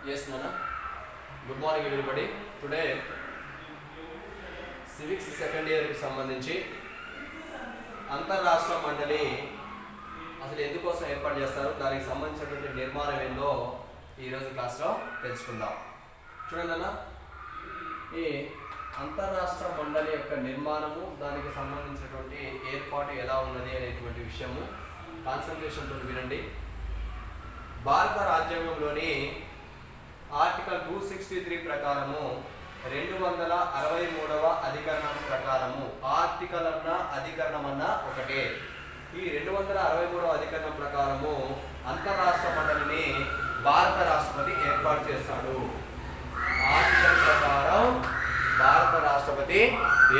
Yes, Nana. Good morning, everybody. Today, civics second year కి సంబంధించి అంతర్రాష్ట్ర మండలి అసలు ఎందుకోసం ఏర్పాటు చేస్తారు, దానికి సంబంధించినటువంటి నిర్మాణం ఏందో ఈరోజు క్లాస్లో తెలుసుకుందాం. చూడండి అన్న, ఈ అంతర్రాష్ట్ర మండలి యొక్క నిర్మాణము, దానికి సంబంధించినటువంటి ఏర్పాటు ఎలా ఉన్నది అనేటువంటి విషయము కాన్సన్ట్రేషన్తో వినండి. భారత రాజ్యాంగంలోని ఆర్టికల్ 263 ప్రకారము 263వ అధికరణం ప్రకారము ఆర్టికల్ అన్న అధికరణం అన్న ఒకటే. ఈ 263వ అధికరణం ప్రకారము అంతర్రాష్ట్ర మండలిని భారత రాష్ట్రపతి ఏర్పాటు చేస్తాడు. ఆర్టికల్ ప్రకారం భారత రాష్ట్రపతి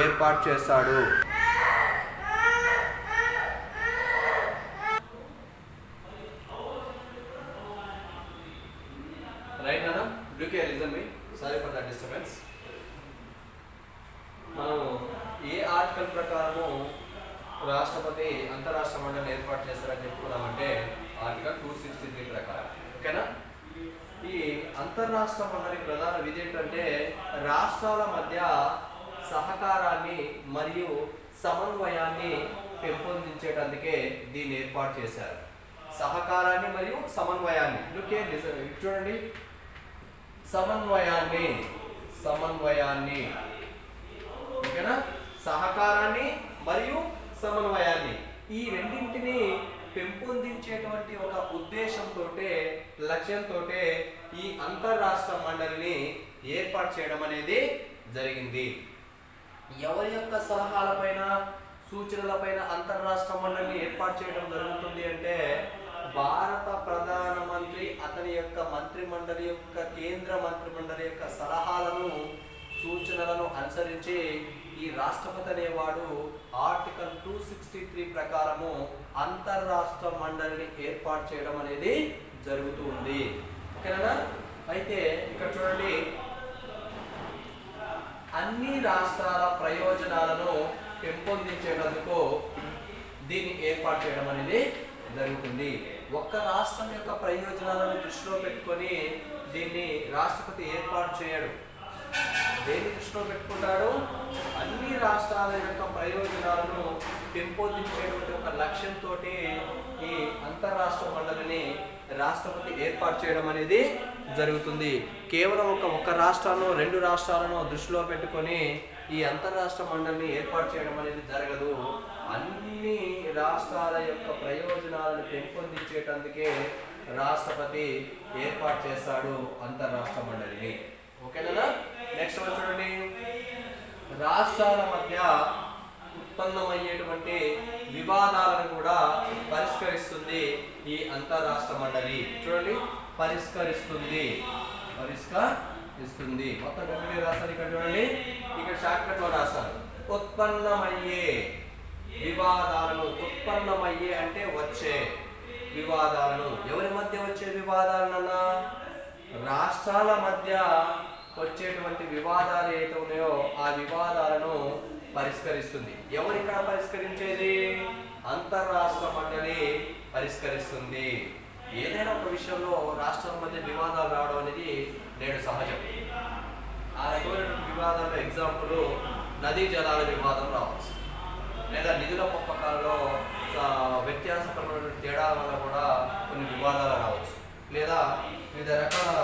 ఏర్పాటు చేస్తాడు. రైట్ అన్న, look here, listen me, sorry for that disturbance. మనం ఏ ఆర్టికల్ ప్రకారము రాష్ట్రపతి అంతర్రాష్ట్ర మండలిని ఏర్పాటు చేస్తారని చెప్పుకున్నామంటే ఆర్టికల్ 263 ప్రకారం. ఓకేనా? ఈ అంతర్రాష్ట్ర మండలి ప్రధాన విధి ఏంటంటే రాష్ట్రాల మధ్య సహకారాన్ని మరియు సమన్వయాన్ని పెంపొందించేటందుకే దీన్ని ఏర్పాటు చేశారు. సహకారాన్ని మరియు సమన్వయాన్ని, లుక్ హియర్, లిసన్, చూడండి, సమన్వయాన్ని ఓకేనా, సహకారాన్ని మరియు సమన్వయాన్ని, ఈ రెండింటిని పెంపొందించేటువంటి ఒక ఉద్దేశంతో, లక్ష్యంతో ఈ అంతర్రాష్ట్ర మండలిని ఏర్పాటు చేయడం అనేది జరిగింది. ఎవరి యొక్క సలహాలపైన, సూచనలపైన అంతర్రాష్ట్ర మండలిని ఏర్పాటు చేయడం జరుగుతుంది అంటే భారత ప్రధానమంత్రి అతని యొక్క మంత్రిమండలి యొక్క, కేంద్ర మంత్రిమండలి యొక్క సలహాలను, సూచనలను అనుసరించి ఈ రాష్ట్రపతి అనేవాడు ఆర్టికల్ 263 ప్రకారము అంతర్రాష్ట్ర మండలిని ఏర్పాటు చేయడం అనేది జరుగుతూ ఉంది. ఓకేనా? అయితే ఇక్కడ చూడండి, అన్ని రాష్ట్రాల ప్రయోజనాలను పెంపొందించేందుకు దీన్ని ఏర్పాటు చేయడం అనేది జరుగుతుంది. ఒక్క రాష్ట్రం యొక్క ప్రయోజనాలను దృష్టిలో పెట్టుకొని దీన్ని రాష్ట్రపతి ఏర్పాటు చేయడు. దేన్ని దృష్టిలో పెట్టుకుంటాడు? అన్ని రాష్ట్రాల యొక్క ప్రయోజనాలను పెంపొందించేటువంటి ఒక లక్ష్యంతో ఈ అంతర్రాష్ట్ర మండలిని రాష్ట్రపతి ఏర్పాటు చేయడం అనేది జరుగుతుంది. కేవలం ఒక రాష్ట్రాలను, రెండు రాష్ట్రాలను దృష్టిలో పెట్టుకొని ఈ అంతర్రాష్ట్ర మండలిని ఏర్పాటు చేయడం అనేది జరగదు. అన్ని రాష్ట్రాల యొక్క ప్రయోజనాలను పెంపొందించేటందుకే రాష్ట్రపతి ఏర్పాటు చేస్తాడు అంతర్రాష్ట్ర మండలిని. ఓకేనా? నెక్స్ట్ వన్ చూడండి, రాష్ట్రాల మధ్య ఉత్పన్నమయ్యేటువంటి వివాదాలను కూడా పరిష్కరిస్తుంది ఈ అంతర్రాష్ట్ర మండలి. చూడండి, పరిష్కరిస్తుంది. మొత్తం గట్టిగా రాస్తారు. ఇక్కడ చూడండి, ఇక్కడ షార్ట్ కట్ లో రాస్తారు. ఉత్పన్నమయ్యే వివాదాలను, ఉత్పన్నమయ్యే అంటే వచ్చే వివాదాలను, ఎవరి మధ్య వచ్చే వివాదాలన్నా రాష్ట్రాల మధ్య వచ్చేటువంటి వివాదాలు ఏవైతే ఉన్నాయో ఆ వివాదాలను పరిష్కరిస్తుంది. ఎవరు ఇక్కడ పరిష్కరించేది? అంతర్రాష్ట్ర మండలి పరిష్కరిస్తుంది. ఏదైనా ఒక విషయంలో రాష్ట్రాల మధ్య వివాదాలు రావడం అనేది నేడు సహజం. ఆ రకమైనటువంటి వివాదాల్లో ఎగ్జాంపుల్ నదీ జలాల వివాదం రావచ్చు, లేదా నిధుల పంపకాల్లో వ్యత్యాసపరమైన తేడాల వల్ల కూడా కొన్ని వివాదాలు రావచ్చు, లేదా వివిధ రకాల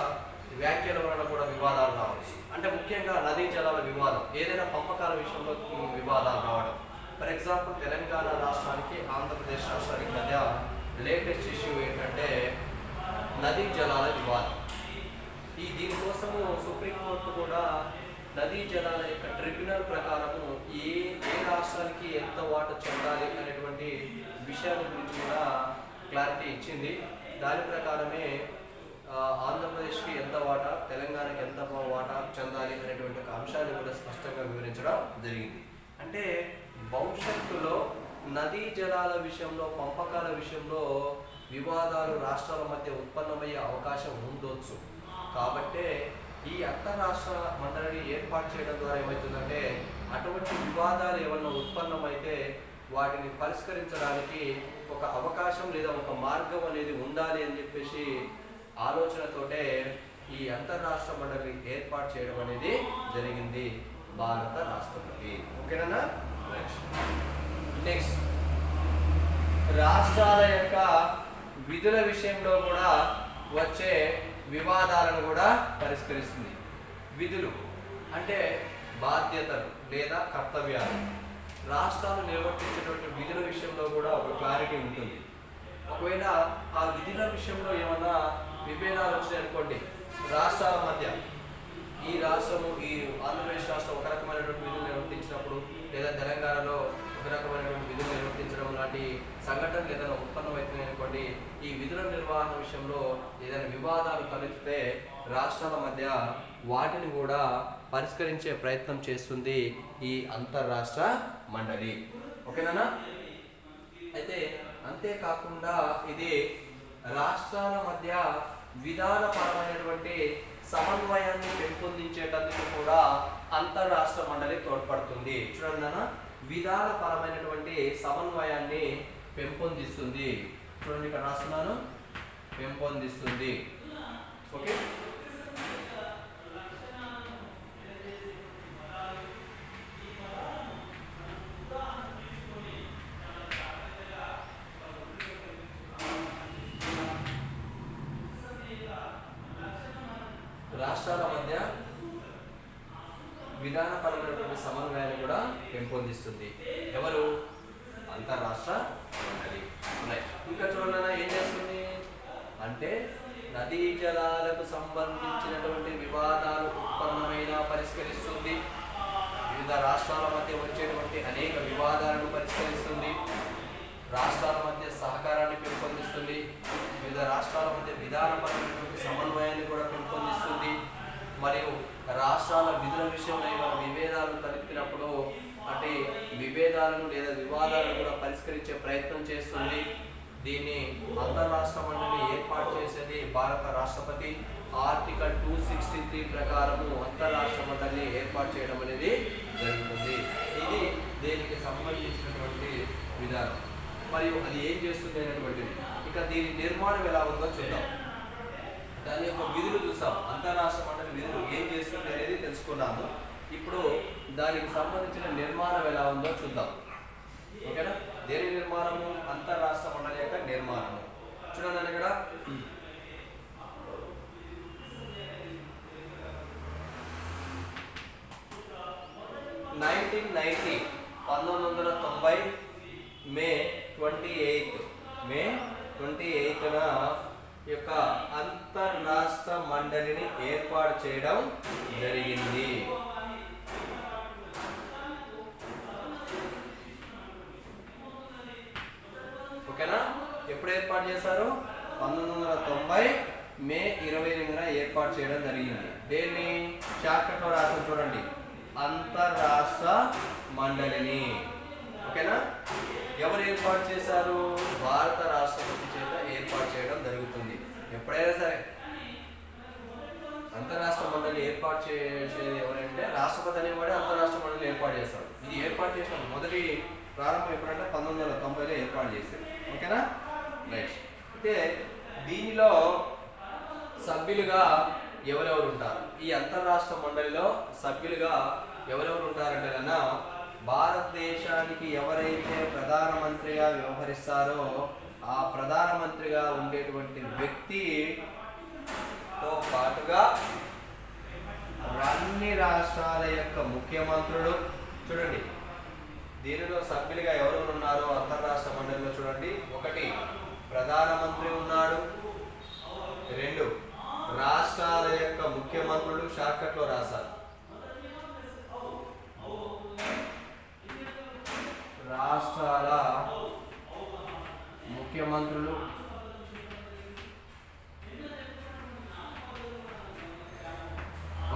వ్యాఖ్యల వలన కూడా వివాదాలు రావచ్చు. అంటే ముఖ్యంగా నదీ జలాల వివాదం, ఏదైనా పంపకాల విషయంలో వివాదాలు రావడం. ఫర్ ఎగ్జాంపుల్ తెలంగాణ రాష్ట్రానికి, ఆంధ్రప్రదేశ్ రాష్ట్రానికి మధ్య లేటెస్ట్ ఇష్యూ ఏంటంటే నదీ జలాల వివాదం. దీనికోసము సుప్రీంకోర్టు కూడా నదీ జలాల యొక్క ట్రిబ్యునల్ ప్రకారము ఏ రాష్ట్రానికి ఎంత వాటా చెందాలి అనేటువంటి విషయాల గురించి కూడా క్లారిటీ ఇచ్చింది. దాని ప్రకారమే ఆంధ్రప్రదేశ్కి ఎంత వాటా, తెలంగాణకి ఎంత వాటా చెందాలి అనేటువంటి ఒక అంశాన్ని కూడా స్పష్టంగా వివరించడం జరిగింది. అంటే భవిష్యత్తులో నదీ జలాల విషయంలో, పంపకాల విషయంలో వివాదాలు రాష్ట్రాల మధ్య ఉత్పన్నమయ్యే అవకాశం ఉండొచ్చు. కాబట్టే ఈ అంతర్రాష్ట్ర మండలిని ఏర్పాటు చేయడం ద్వారా ఏమవుతుందంటే అటువంటి వివాదాలు ఏమన్నా ఉత్పన్నమైతే వాటిని పరిష్కరించడానికి ఒక అవకాశం లేదా ఒక మార్గం అనేది ఉండాలి అని చెప్పేసి ఆలోచనతోటే ఈ అంతర్రాష్ట్ర మండలి ఏర్పాటు చేయడం అనేది జరిగింది భారత రాష్ట్రపతి. ఓకేనా? నెక్స్ట్ రాష్ట్రాల యొక్క విధుల విషయంలో కూడా వచ్చే వివాదాలను కూడా పరిష్కరిస్తుంది. విధులు అంటే బాధ్యతలు లేదా కర్తవ్యాలు. రాష్ట్రాలు నిర్వర్తించేటువంటి విధుల విషయంలో కూడా ఒక క్లారిటీ ఉంటుంది. ఒకవేళ ఆ విధుల విషయంలో ఏమన్నా విభేదాలు వచ్చాయనుకోండి, రాష్ట్రాల మధ్య ఈ రాష్ట్రము ఈ ఆంధ్రప్రదేశ్ రాష్ట్రం ఒక రకమైనటువంటి విధులు నిర్వర్తించినప్పుడు లేదా తెలంగాణలో ఒక రకమైనటువంటి విధులు నిర్వర్తించడం లాంటి సంఘటనలు ఏదైనా ఉత్పన్నమవుతున్నాయి అనుకోండి, ఈ విధుల నిర్వహణ విషయంలో ఏదైనా వివాదాలు తలెత్తితే రాష్ట్రాల మధ్య వాటిని కూడా పరిష్కరించే ప్రయత్నం చేస్తుంది ఈ అంతర్రాష్ట్ర మండలి. ఓకేనా? అయితే అంతేకాకుండా ఇది రాష్ట్రాల మధ్య విధానపరమైనటువంటి సమన్వయాన్ని పెంపొందించేటందుకు కూడా అంతర్రాష్ట్ర మండలి తోడ్పడుతుంది. చూడండి అన్న, విధానపరమైనటువంటి సమన్వయాన్ని పెంపొందిస్తుంది. చూడండి ఇక్కడ రాస్తున్నాను, పెంపొందిస్తుంది. ఓకే, రాష్ట్రాల మధ్య విధానపరమైనటువంటి సమన్వయాన్ని కూడా పెంపొందిస్తుంది. ఎవరు? అంతర్రాష్ట్ర మండలి. ఇంకా చూడండి ఏం చేస్తుంది అంటే నదీ జలాలకు సంబంధించినటువంటి వివాదాలు ఉత్పన్నమైన పరిష్కరిస్తుంది. వివిధ రాష్ట్రాల మధ్య వచ్చేటువంటి అనేక వివాదాలను పరిష్కరిస్తుంది. రాష్ట్రాల మధ్య సహకారాన్ని పెంపొందిస్తుంది. వివిధ రాష్ట్రాల మధ్య విధానపరమైనటువంటి సమన్వయాన్ని కూడా పెంపొందిస్తుంది. మరియు రాష్ట్రాల విధుల విషయంలో ఏమైనా విభేదాలు తలెత్తినప్పుడు అంటే విభేదాలను లేదా వివాదాలను కూడా పరిష్కరించే ప్రయత్నం చేస్తుంది. దీన్ని అంతర్రాష్ట్ర మండలి ఏర్పాటు చేసేది భారత రాష్ట్రపతి. ఆర్టికల్ 263 ప్రకారము అంతర్రాష్ట్ర మండలిని ఏర్పాటు చేయడం అనేది జరుగుతుంది. ఇది దీనికి సంబంధించినటువంటి విధానం. మరియు అది ఏం చేస్తుంది అనేటువంటిది. ఇక దీని నిర్మాణం ఎలా ఉందో చూద్దాం. దాని యొక్క విధులు చూసాం. అంతర్రాష్ట్ర మండలి విధులు ఏం చేస్తుంది అనేది తెలుసుకున్నాము. ఇప్పుడు దానికి సంబంధించిన నిర్మాణం ఎలా ఉందో చూద్దాం. ఓకేనా? దేని నిర్మాణము? అంతర్రాష్ట్ర మండలి యొక్క నిర్మాణము. చూడండి ఇక్కడ 1990 మే 28న యొక్క అంతర్రాష్ట్ర మండలిని ఏర్పాటు చేయడం జరిగింది. ఓకేనా? ఎప్పుడు ఏర్పాటు చేశారు? 1990 మే 22న ఏర్పాటు చేయడం జరిగింది. దేన్ని షార్ట్కట్లో రాసిన చూడండి, అంతర్రాష్ట్ర మండలిని. ఓకేనా? ఎవరు ఏర్పాటు చేశారు? భారత రాష్ట్రపతి చేత ఏర్పాటు చేయడం జరుగుతుంది. ఎప్పుడైనా సరే అంతర్రాష్ట్ర మండలి ఏర్పాటు చేసేది ఎవరంటే రాష్ట్రపతి అనేవాడే అంతర్రాష్ట్ర మండలి ఏర్పాటు చేస్తాడు. ఇది ఏర్పాటు చేసిన మొదటి ప్రారంభం ఎప్పుడంటే 1990లో ఏర్పాటు చేశారు. ఓకేనా? రైట్. అయితే దీనిలో సభ్యులుగా ఎవరెవరు ఉంటారు? ఈ అంతర్రాష్ట్ర మండలిలో సభ్యులుగా ఎవరెవరు ఉంటారంటే కన్నా భారతదేశానికి ఎవరైతే ప్రధానమంత్రిగా వ్యవహరిస్తారో ఆ ప్రధానమంత్రిగా ఉండేటువంటి వ్యక్తితో పాటుగా అన్ని రాష్ట్రాల యొక్క ముఖ్యమంత్రులు. చూడండి దీనిలో సభ్యులుగా ఎవరు ఉన్నారో అంతర్రాష్ట్ర మండలిలో చూడండి. 1 ప్రధానమంత్రి ఉన్నాడు. 2 రాష్ట్రాల యొక్క ముఖ్యమంత్రులు. షార్ట్కట్లో రాశారు. రాష్ట్రాల ముఖ్యమంత్రులు.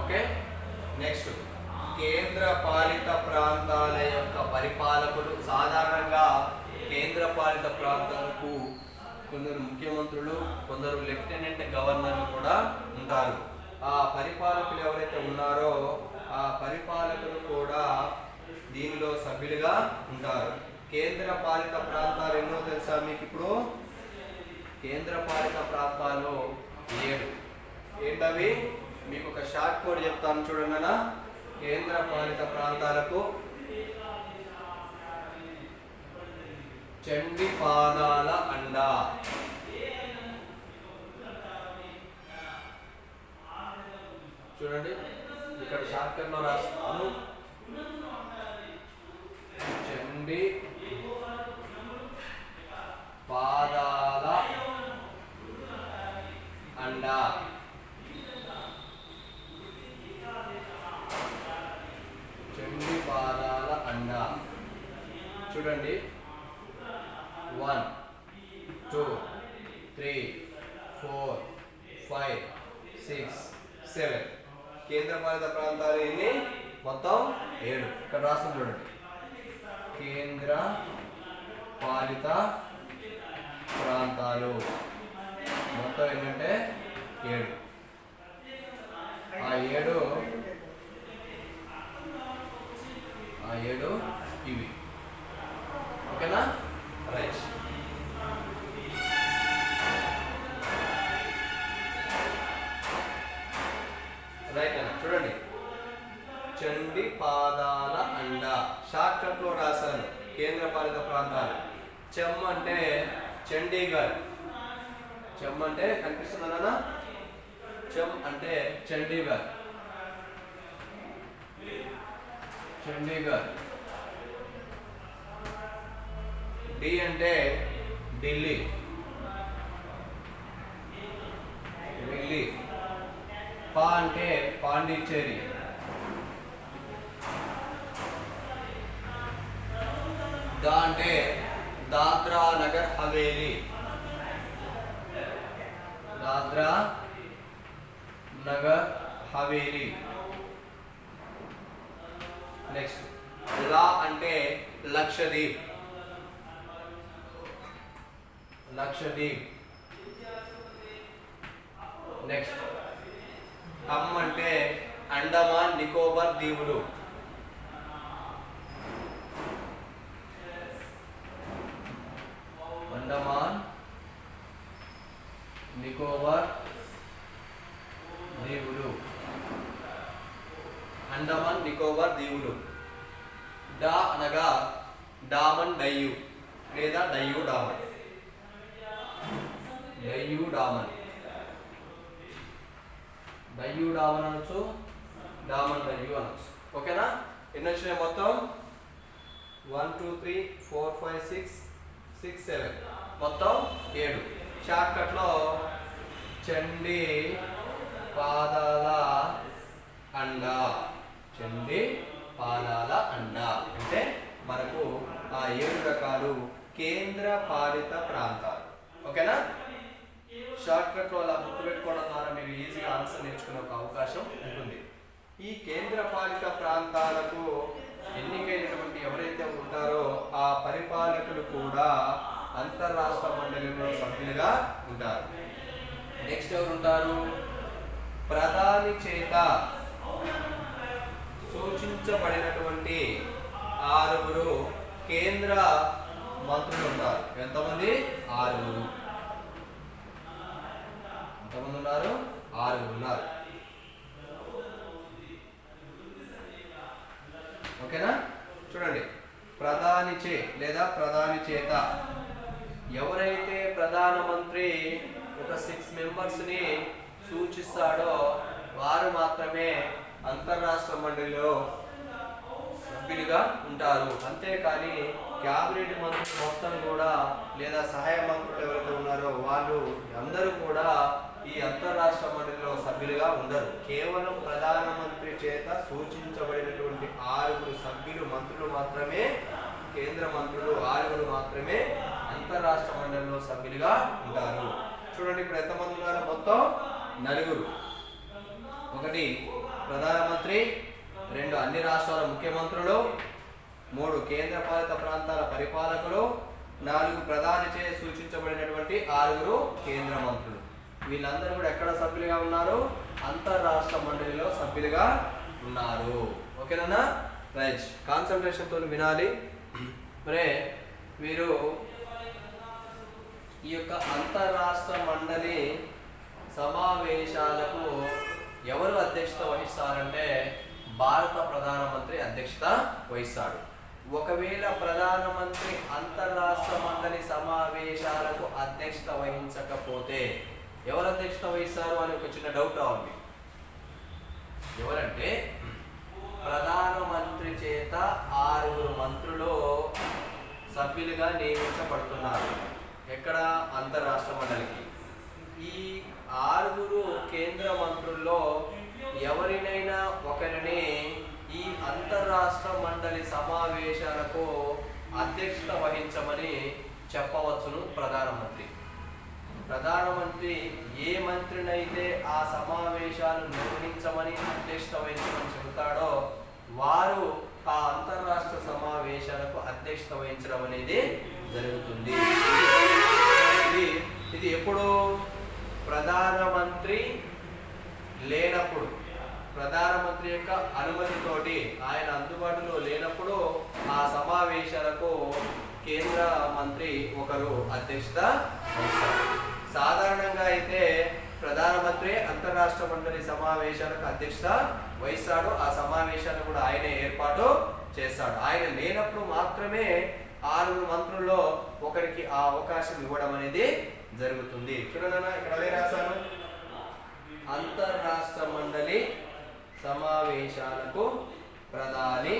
ఓకే, నెక్స్ట్ కేంద్ర పాలిత ప్రాంతాల యొక్క పరిపాలకులు. సాధారణంగా కేంద్ర పాలిత ప్రాంతాలకు కొందరు ముఖ్యమంత్రులు, కొందరు లెఫ్టినెంట్ గవర్నర్లు కూడా ఉంటారు. ఆ పరిపాలకులు ఎవరైతే ఉన్నారో ఆ పరిపాలకులు కూడా దీనిలో సభ్యులుగా ఉంటారు. కేంద్ర పాలిత ప్రాంతాలు ఎన్నో తెలుసా మీకు? ఇప్పుడు కేంద్ర పాలిత ప్రాంతాలు 7. ఏంటా అవి? మీకు ఒక షార్ట్ కోడ్ చెప్తాను చూడండి అన్న. కేంద్ర పాలిత ప్రాంతాలకు చండి పాదాల అండ. చూడండి ఇక్కడ షార్ట్ కట్ లో రాస్తాను. చండి పాదాల అండ. చండి పాదాల అండ. చూడండి 1 2 3 4 5 6 7 కేంద్ర పాలిత ప్రాంతాలు ఎన్ని? మొత్తం 7. ఇక్కడ రాస్తుంది చూడండి. కేంద్ర పాలిత ప్రాంతాలు మొత్తం ఏంటంటే 7. ఆ 7 ఇవి. ఓకేనా? రైట్. రైట్ అన్న. చూడండి చండి పాదాల అండ షార్ట్ కట్ లో రాశాను. కేంద్ర పాలిత ప్రాంతాలు. చెమ్ అంటే చండీగఢ్. చెమ్ అంటే కనిపిస్తుందా? చెమ్ అంటే చండీగఢ్. చండీగఢ్. డి అంటే ఢిల్లీ. ఢిల్లీ. పా అంటే పాండిచ్చేరి. దా అంటే దాద్రా నగర్ హవేలీ. దాద్రా నగర్ హవేలీ. నెక్స్ట్ లా అంటే లక్షద్వీప్. లక్షద్వీప్. నెక్స్ట్ అమ్ అంటే అండమాన్ నికోబార్ దీవులు. అండమాన్ నికోబార్ దీవులు. అండమాన్ నికోబార్ దీవులు. డా అనగా డామన్ డయ్యు లేదా డయ్యు డామన్. డయ్యు డామన్. డయ్యు డామన్ అనొచ్చు, డామన్ డయ్యు అనొచ్చు. ఓకేనా? ఎన్ని వచ్చినాయి మొత్తం? 1 2 3 4 5 6 6 7 మొత్తం 7. షార్ట్ కట్ లో చండి పాదాల అండ. చండి పాదాల అండ అంటే మనకు ఆ 7 రకాలు కేంద్ర పాలిత ప్రాంతాలు. ఓకేనా? షార్ట్ కట్ లో అలా గుర్తుపెట్టుకోవడం ద్వారా మీరు ఈజీగా ఆన్సర్ నేర్చుకునే ఒక అవకాశం ఉంటుంది. ఈ కేంద్ర పాలిత ప్రాంతాలకు ఎన్నికైనటువంటి ఎవరైతే ఉంటారో ఆ పరిపాలకులు కూడా అంతర్రాష్ట్ర మండలిలో సభ్యులుగా ఉంటారు. నెక్స్ట్ ఎవరు ఉంటారు? ప్రధాని చేత సూచించబడినటువంటి 6 కేంద్ర మంత్రులు ఉంటారు. ఎంతమంది? 6. ఎంతమంది ఉన్నారు? 6 ఉన్నారు. ఓకేనా? చూడండి ప్రధానిచే లేదా ప్రధాని చేత ఎవరైతే ప్రధానమంత్రి ఒక 6 మెంబర్స్ని సూచిస్తాడో వారు మాత్రమే అంతర్రాష్ట్ర మండలిలో సభ్యులుగా ఉంటారు. అంతేకాని క్యాబినెట్ మంత్రులు మొత్తం కూడా లేదా సహాయ మంత్రులు ఎవరైతే ఉన్నారో వాళ్ళు అందరూ కూడా ఈ అంతర్రాష్ట్ర మండలిలో సభ్యులుగా ఉండరు. కేవలం ప్రధానమంత్రి చేత సూచించబడినటువంటి 6 సభ్యులు మంత్రులు మాత్రమే, కేంద్ర మంత్రులు 6 మాత్రమే అంతర్రాష్ట్ర మండలిలో సభ్యులుగా ఉంటారు. చూడండి ఇప్పుడు ఎంతమంది ఉన్నారు? మొత్తం 4. 1 ప్రధానమంత్రి, 2 అన్ని రాష్ట్రాల ముఖ్యమంత్రులు, 3 కేంద్ర పాలిత ప్రాంతాల పరిపాలకులు, 4 ప్రధానిచే సూచించబడినటువంటి 6 కేంద్ర మంత్రులు. వీళ్ళందరూ కూడా ఎక్కడ సభ్యులుగా ఉన్నారు? అంతర్రాష్ట్ర మండలిలో సభ్యులుగా ఉన్నారు. ఓకేనా? రైట్. కాన్సంట్రేషన్తో వినాలి. మరే మీరు ఈ యొక్క అంతర్రాష్ట్ర మండలి సమావేశాలకు అధ్యక్షత వహిస్తారంటే భారత ప్రధానమంత్రి అధ్యక్షత వహిస్తాడు. ఒకవేళ ప్రధానమంత్రి అంతర్రాష్ట్ర మండలి సమావేశాలకు అధ్యక్షత వహించకపోతే ఎవరు అధ్యక్షత వహిస్తారు అని ఒక చిన్న డౌట్ రావాలి. ఎవరంటే ప్రధానమంత్రి చేత 6 మంత్రులు సభ్యులుగా నియమించబడుతున్నారు. ఎక్కడ? అంతర్రాష్ట్ర మండలికి. ఈ 6 కేంద్ర మంత్రుల్లో ఎవరినైనా ఒకరిని ఈ అంతర్రాష్ట్ర మండలి సమావేశాలకు అధ్యక్షత వహించమని చెప్పవచ్చును ప్రధానమంత్రి. ప్రధానమంత్రి ఏ మంత్రినైతే ఆ సమావేశాలు నిర్వహించమని అధ్యక్షత వహించమని చెబుతాడో వారు ఆ అంతర్రాష్ట్ర సమావేశాలకు అధ్యక్షత వహించడం అనేది జరుగుతుంది. ఇది ఎప్పుడు? ప్రధానమంత్రి లేనప్పుడు, ప్రధానమంత్రి యొక్క అనుమతితోటి ఆయన అందుబాటులో లేనప్పుడు ఆ సమావేశాలకు కేంద్ర మంత్రి ఒకరు అధ్యక్షత వహిస్తారు. సాధారణంగా అయితే ప్రధానమంత్రి అంతర్రాష్ట్ర మండలి సమావేశాలకు అధ్యక్షత వహిస్తాడు. ఆ సమావేశాన్ని కూడా ఆయనే ఏర్పాటు చేస్తాడు. ఆయన లేనప్పుడు మాత్రమే 6 మంత్రుల్లో ఒకరికి ఆ అవకాశం ఇవ్వడం అనేది జరుగుతుంది. చూడనా, ఇక్కడ అదే రాశాను. అంతర్రాష్ట్ర మండలి సమావేశాలకు ప్రధాని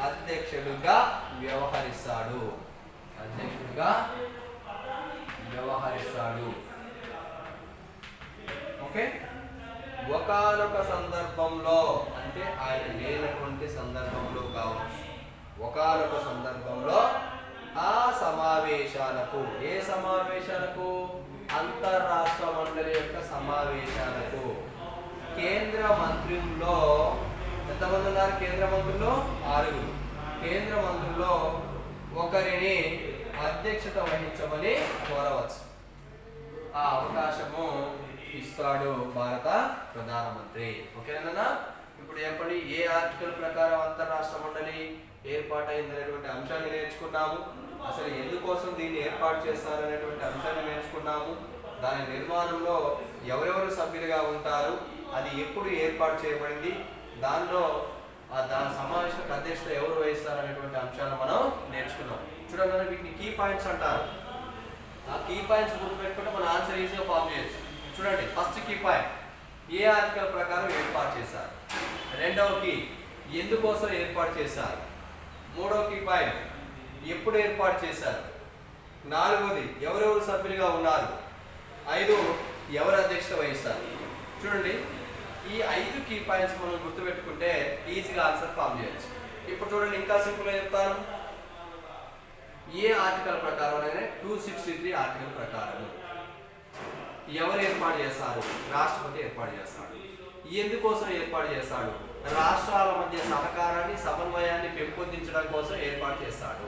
అధ్యక్షుడిగా వ్యవహరిస్తాడు. ఓకే. ఒకానొక సందర్భంలో అంటే ఆయన లేనటువంటి సందర్భంలో కావచ్చు, ఒకానొక సందర్భంలో ఆ సమావేశాలకు, ఏ సమావేశాలకు? అంతర్రాష్ట్ర మండలి యొక్క సమావేశాలకు కేంద్ర మంత్రుల్లో ఎంతమంది ఉన్నారు? కేంద్ర మంత్రుల్లో 6. కేంద్ర మంత్రుల్లో ఒకరిని అధ్యక్షత వహించమని కోరవచ్చు. ఆ అవకాశము ఇస్తాడు భారత ప్రధానమంత్రి. ఓకేనా? ఇప్పుడు చెప్పండి, ఏ ఆర్టికల్ ప్రకారం అంతర్రాష్ట్ర మండలి ఏర్పాటైంది అనేటువంటి అంశాన్ని నేర్చుకున్నాము. అసలు ఎందుకోసం దీన్ని ఏర్పాటు చేస్తారనేటువంటి అంశాన్ని నేర్చుకున్నాము. దాని నిర్మాణంలో ఎవరెవరు సభ్యులుగా ఉంటారు, అది ఎప్పుడు ఏర్పాటు చేయబడింది, దానిలో దాని సమావేశానికి అధ్యక్షత ఎవరు వహిస్తారు అనేటువంటి అంశాలను మనం నేర్చుకున్నాం. చూడండి, వీటిని కీ పాయింట్స్ అంటారు. ఆ కీ పాయింట్స్ గుర్తుపెట్టుకుంటే మన ఆన్సర్ ఈజీగా ఫామ్ చేయొచ్చు. చూడండి, ఫస్ట్ కీ పాయింట్ ఏ ఆర్టికల్ ప్రకారం ఏర్పాటు చేశారు. రెండవ కీ ఎందుకోసం ఏర్పాటు చేశారు. మూడవ కీ పాయింట్ ఎప్పుడు ఏర్పాటు చేశారు. నాలుగవది ఎవరెవరు సభ్యులుగా ఉన్నారు. 5 ఎవరు అధ్యక్షత వహిస్తారు. చూడండి, ఈ 5 కీ పాయింట్స్ మనం గుర్తుపెట్టుకుంటే ఈజీగా ఆన్సర్ ఫామ్ చేయొచ్చు. ఇప్పుడు చూడండి, ఇంకా సింపుల్గా చెప్తాను. ఏ ఆర్టికల్ ప్రకారం అంటే 263 ఆర్టికల్ ప్రకారం ఎవరు ఏర్పాటు చేస్తారు. రాష్ట్రపతి ఏర్పాటు చేస్తాడు. ఎందుకోసం ఏర్పాటు చేస్తాడు. రాష్ట్రాల మధ్య సహకారాన్ని, సమన్వయాన్ని పెంపొందించడం కోసం ఏర్పాటు చేస్తాడు.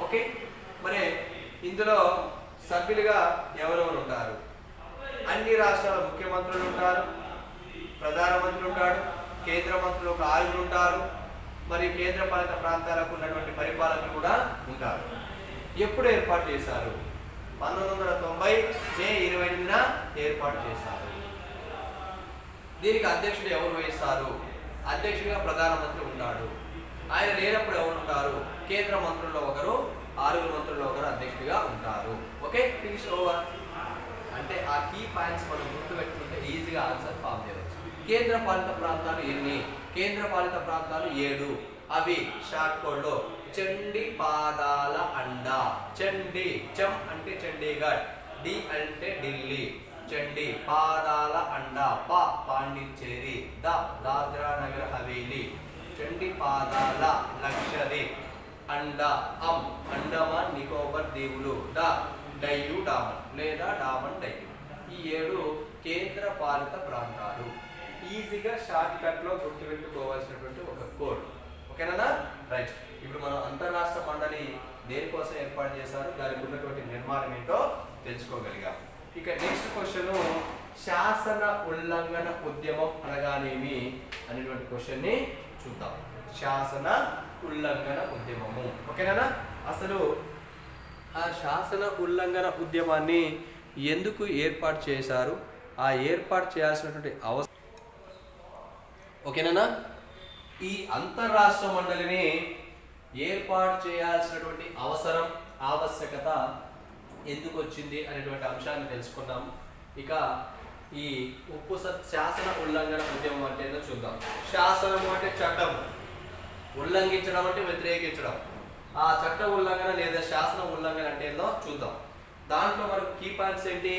ఓకే. మరి ఇందులో సభ్యులుగా ఎవరెవరు ఉంటారు. అన్ని రాష్ట్రాల ముఖ్యమంత్రులు ఉంటారు, ప్రధానమంత్రి ఉంటాడు, కేంద్ర మంత్రులు ఒక 6 ఉంటారు, మరియు కేంద్ర పాలిత ప్రాంతాలకు ఉన్నటువంటి పరిపాలకులు కూడా ఉంటారు. ఎప్పుడు ఏర్పాటు చేశారు. 1990 మే 28న ఏర్పాటు చేశారు. దీనికి అధ్యక్షుడు ఎవరు వహిస్తారు. అధ్యక్షుడిగా ప్రధానమంత్రి ఉంటాడు. ఆయన లేనప్పుడు ఎవరు ఉంటారు. కేంద్ర మంత్రుల్లో ఒకరు, 6 మంత్రుల్లో ఒకరు అధ్యక్షుడిగా ఉంటారు. Okay, finish over. అంటే ఆ కీ పాయింట్స్ మనం గుర్తుపెట్టుకుంటే ఈజీగా ఆన్సర్ ఫామ్ చేయవచ్చు. కేంద్ర పాలిత ప్రాంతాలు ఎన్ని. కేంద్ర పాలిత ప్రాంతాలు 7. అవి షార్ట్ కోడ్ లో చండి పాదాల అండ. చండి, చం అంటే చండీగఢ్, డి అంటే ఢిల్లీ. చండి పాదాల అండ, ప పాండిచ్చేరి, ద దాద్రా నగర్ హవేలీ. చండి పాదాల లక్షద్వీప్, అండ అం అండమాన్ నికోబార్ దీవులు, ద డయ్యు డామన్ లేదా డామన్ డయ్యు. ఈ 7 కేంద్ర పాలిత ప్రాంతాలు. ఈజీగా షార్ట్ కట్ లో గుర్తుపెట్టుకోవాల్సినటువంటి ఒక కోడ్. ఓకేనా? రైట్. ఇప్పుడు మనం అంతర్రాష్ట్ర మండలి దేనికోసం ఏర్పాటు చేశారు, దానికి ఉన్నటువంటి నిర్మాణం ఏంటో తెలుసుకోగలిగాం. ఇక నెక్స్ట్ క్వశ్చన్, శాసన ఉల్లంఘన ఉద్యమం అనగానేమి అనేటువంటి క్వశ్చన్ ని చూద్దాం. శాసన ఉల్లంఘన ఉద్యమము. ఓకేనా? అసలు ఆ శాసన ఉల్లంఘన ఉద్యమాన్ని ఎందుకు ఏర్పాటు చేశారు, ఆ ఏర్పాటు చేయాల్సినటువంటి అవసరం. ఓకేనా? ఈ అంతర్రాష్ట్ర మండలిని ఏర్పాటు చేయాల్సినటువంటి అవసరం, ఆవశ్యకత ఎందుకు వచ్చింది అనేటువంటి అంశాన్ని తెలుసుకున్నాం. ఇక ఈ ఉప్పు శాసన ఉల్లంఘన ఉద్యమం అంటే ఏంటో చూద్దాం. శాసనము అంటే చట్టం, ఉల్లంఘించడం అంటే వ్యతిరేకించడం. ఆ చట్ట ఉల్లంఘన లేదా శాసన ఉల్లంఘన అంటే ఏందో చూద్దాం. దాంట్లో మనకు కీ పాయింట్స్ ఏంటి?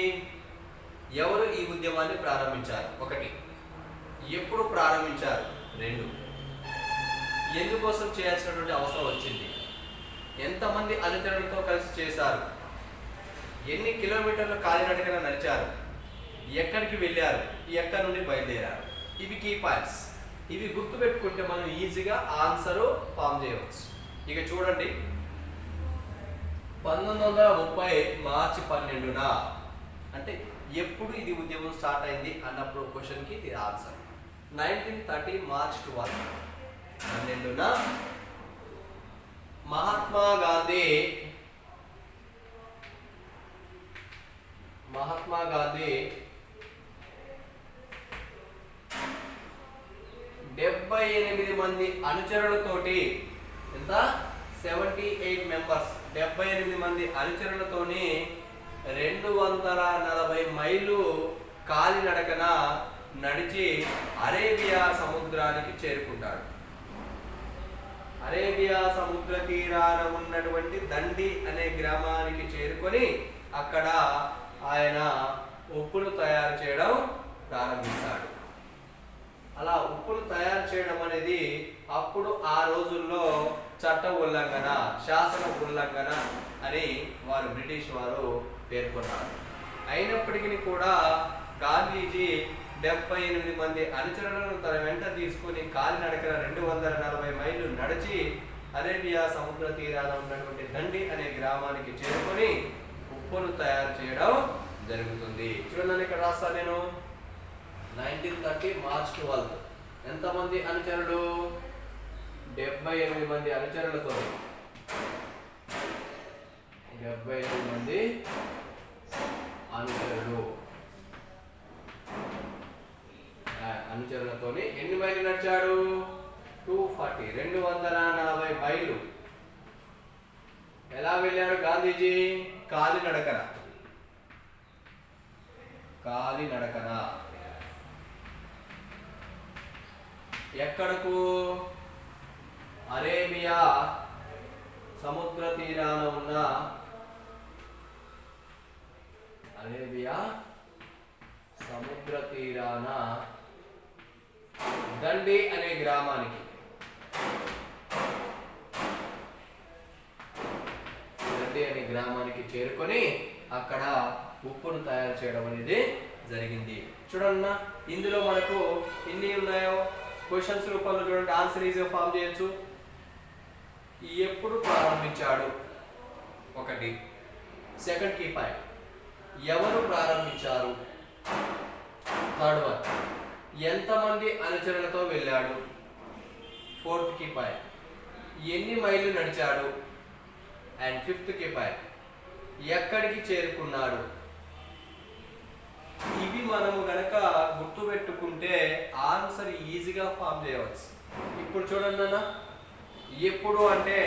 ఎవరు ఈ ఉద్యమాన్ని ప్రారంభించారు, 1. ఎప్పుడు ప్రారంభించారు, 2. ఎందుకోసం చేయాల్సినటువంటి అవసరం వచ్చింది, ఎంతమంది అనుచరులతో కలిసి చేశారు, ఎన్ని కిలోమీటర్లు కాలినడకన నడిచారు, ఎక్కడికి వెళ్ళారు, ఎక్కడి నుండి బయలుదేరారు. ఇవి కీ పాయింట్స్. ఇవి గుర్తుపెట్టుకుంటే మనం ఈజీగా ఆన్సర్ ఫామ్ చేయవచ్చు. ఇక చూడండి, 1930 మార్చి 12న అంటే ఎప్పుడు ఇది ఉద్యమం స్టార్ట్ అయింది అన్నప్పుడు క్వశ్చన్కి ఇది ఆన్సర్. 1930 మార్చ్ 12న మహాత్మా గాంధీ 78 మంది అనుచరులతోటి, ఎంత, 78 మెంబర్స్, 78 మంది అనుచరులతోని 240 మైళ్ళు కాలినడకన నడిచి అరేబియా సముద్రానికి చేరుకుంటాడు. అరేబియా సముద్ర తీరాన ఉన్నటువంటి దండి అనే గ్రామానికి చేరుకొని అక్కడ ఆయన ఉప్పును తయారు చేయడం ప్రారంభించాడు. అలా ఉప్పును తయారు చేయడం అనేది అప్పుడు ఆ రోజుల్లో చట్ట ఉల్లంఘన, శాసన ఉల్లంఘన అని వారు బ్రిటిష్ వారు పేర్కొన్నారు. అయినప్పటికీ కూడా గాంధీజీ 78 మంది అనుచరులను తన వెంట తీసుకుని కాలినడకన 240 మైళ్ళు నడిచి అరేబియా సముద్ర తీరాన ఉన్నటువంటి దండి అనే గ్రామానికి చేరుకొని ఉప్పును తయారు చేయడం జరుగుతుంది. చూడండి, ఇక్కడ రాస్తాను నేను. 1930 మార్చ్ 12 ఎంతమంది అనుచరులు? 78 మంది అనుచరులతో, 78 మంది అనుచరులతోని ఎన్ని మైళ్ళు నడిచాడు? 240 మైళ్ళు. ఎలా వెళ్ళాడు గాంధీజీ? కాలినడకన. ఎక్కడకు? అరేబియా సముద్ర తీరాన ఉన్న దండి అనే గ్రామానికి. చేరుకొని అక్కడ ఉప్పును తయారు చేయడం అనేది జరిగింది. చూడన్న, ఇందులో మనకు ఎన్ని ఉన్నాయో క్వశ్చన్స్ రూపంలో చూడండి, ఆన్సర్ ఈజీగా ఫామ్ చేయొచ్చు. ఎప్పుడు ప్రారంభించాడు 1. సెకండ్ కీ పాయింట్, ఎవరు ప్రారంభించారు. 3rd వన్, ఎంతమంది అనుచరులతో వెళ్ళాడు. 4th కీ పాయింట్, ఎన్ని మైళ్ళు నడిచాడు. అండ్ 5th కీ పాయింట్, ఎక్కడికి చేరుకున్నాడు. ఇవి మనము గనక గుర్తుపెట్టుకుంటే ఆన్సర్ ఈజీగా ఫామ్ చేయవచ్చు. ఇప్పుడు చూడండి అన్న, ఎప్పుడు అంటే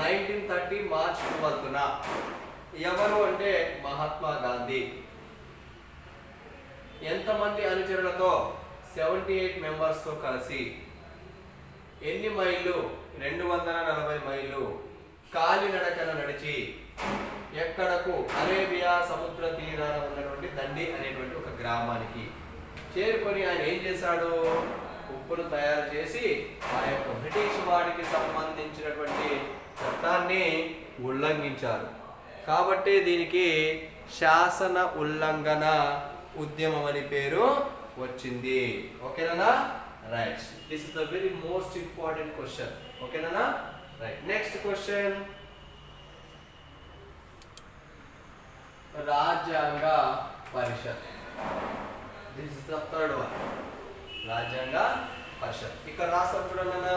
1930 మార్చ్ 12న. ఎవరు అంటే మహాత్మా గాంధీ. ఎంతమంది అనుచరులతో? 78 మెంబర్స్తో కలిసి. ఎన్ని మైళ్ళు? 240 మైళ్ళు కాలినడకన నడిచి. ఎక్కడకు? అరేబియా సముద్ర తీరాన ఉన్నటువంటి దండి అనేటువంటి ఒక గ్రామానికి చేరుకొని ఆయన ఏం చేశాడు? ఉప్పును తయారు చేసి ఆ యొక్క బ్రిటిష్ వాడికి సంబంధించినటువంటి చట్టాన్ని ఉల్లంఘించారు. కాబట్టి దీనికి శాసన ఉల్లంఘన ఉద్యమం అని పేరు వచ్చింది. ఓకేనా? Right. This is the very most important question. ఓకేనా? రైట్. నెక్స్ట్ క్వశ్చన్, రాజ్యాంగ పరిషత్. This is the 3rd one, రాజ్యాంగ పరిషత్. ఇక్కడ రాష్ట్రం చూడండి,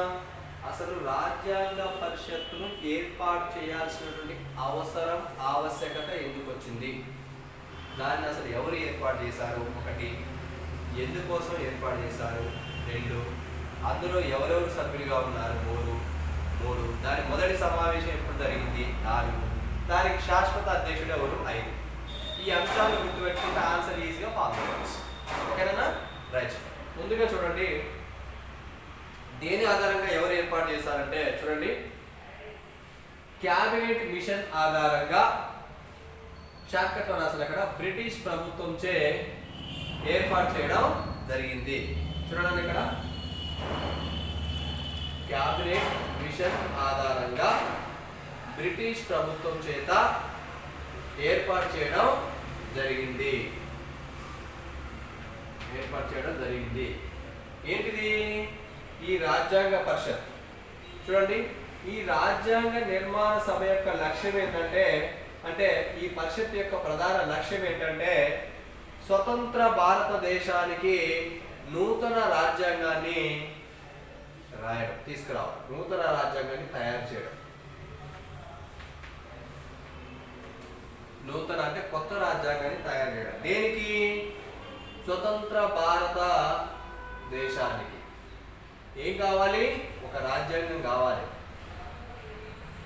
అసలు రాజ్యాంగ పరిషత్తును ఏర్పాటు చేయాల్సినటువంటి అవసరం, ఆవశ్యకత ఎందుకు వచ్చింది? దాన్ని అసలు ఎవరు ఏర్పాటు చేశారు? ఒకటి, ఎందుకోసం ఏర్పాటు చేశారు? రెండు, అందులో ఎవరెవరు సభ్యులుగా ఉన్నారు? మూడు, దాని మొదటి సమావేశం ఎప్పుడు జరిగింది? 4, దానికి శాశ్వత అధ్యక్షుడు ఎవరు? 5. ఈ అంశాలు గుర్తుపెట్టుకుంటే ఆన్సర్ ఈజీగా ఫామ్ చేయవచ్చు. ఓకేనా? రైట్. ముందుగా చూడండి, దేని ఆధారంగా ఎవరు ఏర్పాటు చేశారంటే చూడండి, క్యాబినెట్ మిషన్ ఆధారంగా షార్ట్ కట్ లో రాసిన అక్కడ బ్రిటిష్ ప్రభుత్వంచే ఏర్పాటు చేయడం జరిగింది. చూడండి ఇక్కడ క్యాబినెట్ మిషన్ ఆధారంగా బ్రిటిష్ ప్రభుత్వం చేత ఏర్పాటు చేయడం జరిగింది. ఏంటిది? ఈ రాజ్యాంగ పరిషత్. చూడండి, ఈ రాజ్యాంగ నిర్మాణ సభ యొక్క లక్ష్యం ఏంటంటే, అంటే ఈ పరిషత్ యొక్క ప్రధాన లక్ష్యం ఏంటంటే స్వతంత్ర భారతదేశానికి నూతన రాజ్యాంగాన్ని తీసుకురావడం, నూతన రాజ్యాంగాన్ని తయారు చేయడం. నూతన అంటే కొత్త రాజ్యాంగాన్ని తయారు చేయడం. దేనికి? స్వతంత్ర భారత దేశానికి ఏం కావాలి? ఒక రాజ్యాంగం కావాలి.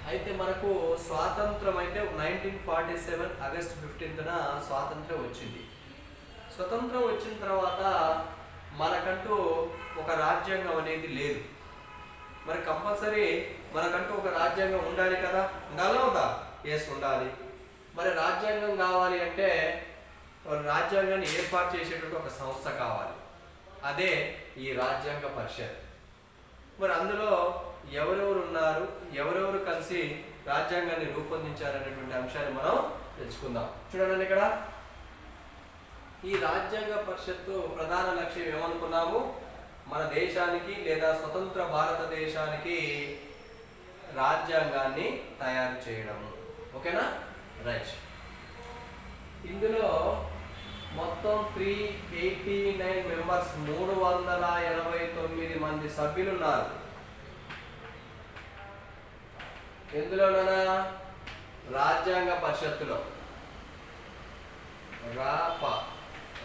అయితే మనకు స్వాతంత్రం అయితే 1947 ఆగస్టు 15న స్వాతంత్రం వచ్చింది. స్వతంత్రం వచ్చిన తర్వాత మనకంటూ ఒక రాజ్యాంగం అనేది లేదు. మరి కంపల్సరీ మనకంటూ ఒక రాజ్యాంగం ఉండాలి కదా? ఉండాలా ఉందా? ఎస్, ఉండాలి. మరి రాజ్యాంగం కావాలి అంటే రాజ్యాంగాన్ని ఏర్పాటు చేసేటువంటి ఒక సంస్థ కావాలి. అదే ఈ రాజ్యాంగ పరిషత్. మరి అందులో ఎవరెవరు ఉన్నారు, ఎవరెవరు కలిసి రాజ్యాంగాన్ని రూపొందించారనేటువంటి అంశాన్ని మనం తెలుసుకుందాం. చూడండి ఇక్కడ ఈ రాజ్యాంగ పరిషత్తు ప్రధాన లక్ష్యం ఏమనుకున్నాము? మన దేశానికి లేదా స్వతంత్ర భారతదేశానికి రాజ్యాంగాన్ని తయారు చేయడము. ఓకేనా? రైట్. ఇందులో మొత్తం 389 మెంబర్స్, 389 మంది సభ్యులు ఉన్నారు. ఎందులోనైనా రాజ్యాంగ పరిషత్తులో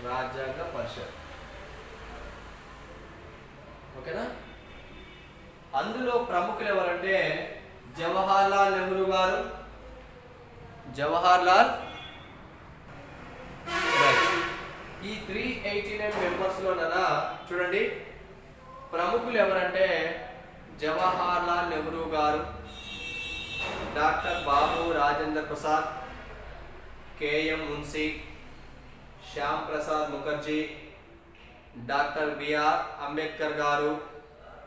రాజ్యాంగ పరిషత్. ఓకేనా? అందులో ప్రముఖులు ఎవరంటే జవహర్లాల్ నెహ్రూ గారు, ఈ 389 మెంబర్స్ లోనైనా చూడండి ప్రముఖులు ఎవరంటే జవహర్లాల్ నెహ్రూ గారు, డాక్టర్ బాబు రాజేంద్ర ప్రసాద్, కేఎం మున్సీ, శ్యామ్ ప్రసాద్ ముఖర్జీ, డాక్టర్ బిఆర్ అంబేద్కర్ గారు